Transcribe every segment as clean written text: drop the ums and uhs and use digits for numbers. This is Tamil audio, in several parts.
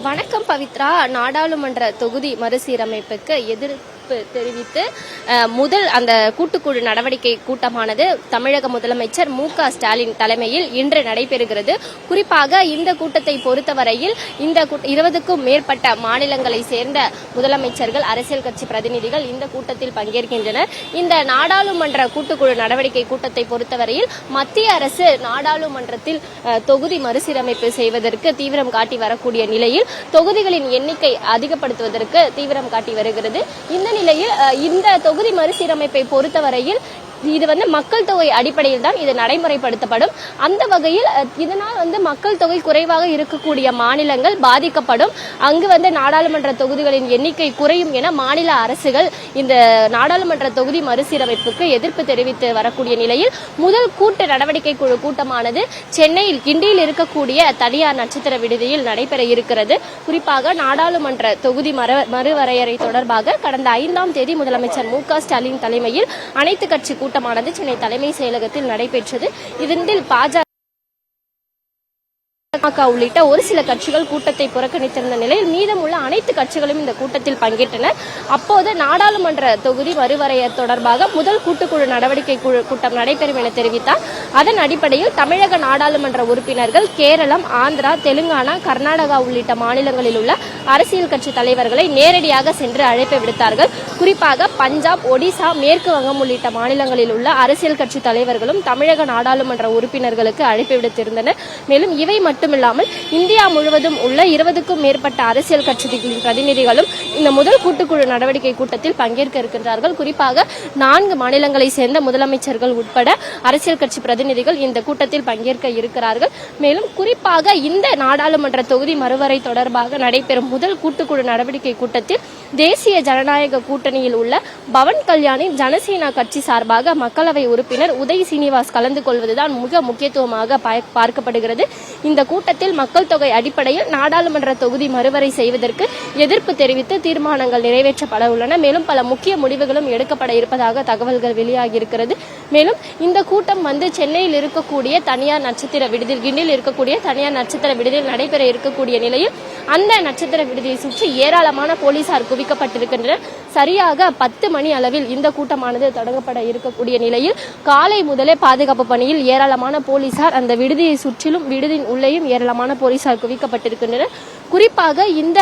வணக்கம் பவித்ரா. நாடாளுமன்ற தொகுதி மறுசீரமைப்புக்கு எதிர்ப்பு தெரிவித்து முதல் அந்த கூட்டுக்குழு நடவடிக்கை கூட்டமானது தமிழக முதலமைச்சர் மு.க.ஸ்டாலின் தலைமையில் இன்று நடைபெறுகிறது. குறிப்பாக இந்த கூட்டத்தை பொறுத்தவரையில் இந்த 20க்கும் மேற்பட்ட மாநிலங்களை சேர்ந்த முதலமைச்சர்கள், அரசியல் கட்சி பிரதிநிதிகள் இந்த கூட்டத்தில் பங்கேற்கின்றனர். இந்த நாடாளுமன்ற கூட்டுக்குழு நடவடிக்கை கூட்டத்தை பொறுத்தவரையில் மத்திய அரசு நாடாளுமன்றத்தில் தொகுதி மறுசீரமைப்பு செய்வதற்கு தீவிரம் காட்டி வரக்கூடிய நிலையில் தொகுதிகளின் எண்ணிக்கை அதிகப்படுத்துவதற்கு தீவிரம் காட்டி வருகிறது. இந்த நிலையில் இந்த தொகுதி மறுசீரமைப்பை பொறுத்தவரையில் இது மக்கள் தொகை அடிப்படையில் தான் இது நடைமுறைப்படுத்தப்படும். அந்த வகையில் இதனால் மக்கள் தொகை குறைவாக இருக்கக்கூடிய மாநிலங்கள் பாதிக்கப்படும். அங்கு நாடாளுமன்ற தொகுதிகளின் எண்ணிக்கை குறையும் என மாநில அரசுகள் இந்த நாடாளுமன்ற தொகுதி மறுசீரமைப்புக்கு எதிர்ப்பு தெரிவித்து வரக்கூடிய நிலையில் முதல் கூட்டு நடவடிக்கை குழு கூட்டமானது சென்னையில் கிண்டியில் இருக்கக்கூடிய தனியார் நட்சத்திர விடுதியில் நடைபெற இருக்கிறது. குறிப்பாக நாடாளுமன்ற தொகுதி மறுவரையறை தொடர்பாக கடந்த 5ஆம் தேதி முதலமைச்சர் மு.க.ஸ்டாலின் தலைமையில் அனைத்து கட்சி கூட்டமானது சென்னை தலைமை செயலகத்தில் நடைபெற்றது. இதில் பாஜக உள்ளிட்ட ஒரு சில கட்சிகள் கூட்டத்தை புறக்கணித்திருந்த நிலையில் மீதமுள்ள அனைத்து கட்சிகளும் இந்த கூட்டத்தில் பங்கேற்றனர். அப்போது நாடாளுமன்ற தொகுதி மறுவரைய தொடர்பாக முதல் கூட்டுக்குழு நடவடிக்கை கூட்டம் நடைபெறும் என தெரிவித்தார். அதன் அடிப்படையில் தமிழக நாடாளுமன்ற உறுப்பினர்கள் கேரளம், ஆந்திரா, தெலுங்கானா, கர்நாடகா உள்ளிட்ட மாநிலங்களில் உள்ள அரசியல் கட்சி தலைவர்களை நேரடியாக சென்று அழைப்பு விடுத்தார்கள். குறிப்பாக பஞ்சாப், ஒடிசா, மேற்கு வங்கம் உள்ளிட்ட மாநிலங்களில் உள்ள அரசியல் கட்சி தலைவர்களும் தமிழக நாடாளுமன்ற உறுப்பினர்களுக்கு அழைப்பு விடுத்திருந்தனர். மேலும் இவை மட்டுமில்லாமல் இந்தியா முழுவதும் உள்ள 20க்கும் மேற்பட்ட அரசியல் கட்சிகளின் பிரதிநிதிகளும் இந்த முதல் கூட்டுக்குழு நடவடிக்கை கூட்டத்தில் பங்கேற்க இருக்கின்றார்கள். குறிப்பாக 4 மாநிலங்களை சேர்ந்த முதலமைச்சர்கள் உட்பட அரசியல் கட்சி பிரதிநிதிகள் இந்த கூட்டத்தில் பங்கேற்க இருக்கிறார்கள். மேலும் குறிப்பாக இந்த நாடாளுமன்ற தொகுதி மறுவரை தொடர்பாக நடைபெறும் முதல் கூட்டுக்குழு நடவடிக்கை கூட்டத்தில் தேசிய ஜனநாயக கூட்டணியில் உள்ள பவன் கல்யாணி ஜனசேனா கட்சி சார்பாக மக்களவை உறுப்பினர் உதய் சீனிவாஸ் கலந்து கொள்வதுதான் மிக முக்கியத்துவமாக பார்க்கப்படுகிறது. இந்த கூட்டத்தில் மக்கள் தொகை அடிப்படையில் நாடாளுமன்ற தொகுதி மறுவரை செய்வதற்கு எதிர்ப்பு தெரிவித்து தீர்மானங்கள் நிறைவேற்றப்பட உள்ளன. மேலும் பல முக்கிய முடிவுகளும் எடுக்கப்பட இருப்பதாக தகவல்கள் வெளியாகியிருக்கிறது. மேலும் இந்த கூட்டம் சென்னையில் இருக்கக்கூடிய தனியார் நட்சத்திர விடுதியில், கிண்டியில் இருக்கக்கூடிய தனியார் நட்சத்திர விடுதியில் நடைபெற இருக்கக்கூடிய நிலையில் அந்த நட்சத்திர விடுதியை சுற்றி ஏராளமான போலீசார் குவிக்கப்பட்டிருக்கின்றனர். சரியாக 10 மணி அளவில் இந்த கூட்டமானது தொடங்கப்பட இருக்கக்கூடிய நிலையில் காலை முதலே பாதுகாப்பு பணியில் ஏராளமான போலீசார் அந்த விடுதியை சுற்றிலும் விடுதியின் உள்ளேயும் ஏராளமான போலீசார் குவிக்கப்பட்டிருக்கின்றனர். குறிப்பாக இந்த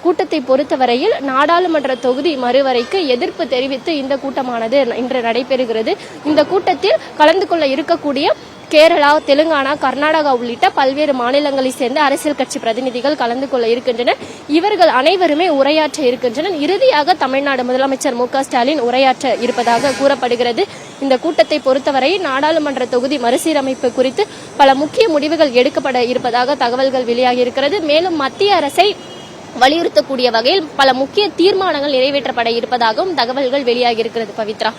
கூட்டத்தை பொறுத்தவரையில் நாடாளுமன்ற தொகுதி மறுவரைக்கு எதிர்ப்பு தெரிவித்து இந்த கூட்டமானது இன்று நடைபெறுகிறது. இந்த கூட்டத்தில் கலந்து கொள்ள இருக்கக்கூடிய கேரளா, தெலுங்கானா, கர்நாடகா உள்ளிட்ட பல்வேறு மாநிலங்களை சேர்ந்த அரசியல் கட்சி பிரதிநிதிகள் கலந்து கொள்ள இருக்கின்றனர். இவர்கள் அனைவருமே உரையாற்ற இருக்கின்றனர். இறுதியாக தமிழ்நாடு முதலமைச்சர் மு.க.ஸ்டாலின் உரையாற்ற இருப்பதாக கூறப்படுகிறது. இந்த கூட்டத்தை பொறுத்தவரை நாடாளுமன்ற தொகுதி மறுசீரமைப்பு குறித்து பல முக்கிய முடிவுகள் எடுக்கப்பட இருப்பதாக தகவல்கள் வெளியாகியிருக்கிறது. மேலும் மத்திய அரசை வலியுறுத்தக்கூடிய வகையில் பல முக்கிய தீர்மானங்கள் நிறைவேற்றப்பட இருப்பதாகவும் தகவல்கள் வெளியாகியிருக்கிறது. பவித்ரா.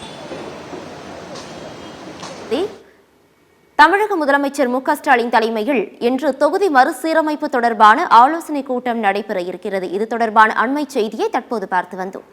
தமிழக முதலமைச்சர் மு.க.ஸ்டாலின் தலைமையில் இன்று தொகுதி மறுசீரமைப்பு தொடர்பான ஆலோசனைக் கூட்டம் நடைபெற இருக்கிறது. இது தொடர்பான அண்மை செய்தியை தற்போது பார்த்து வந்தோம்.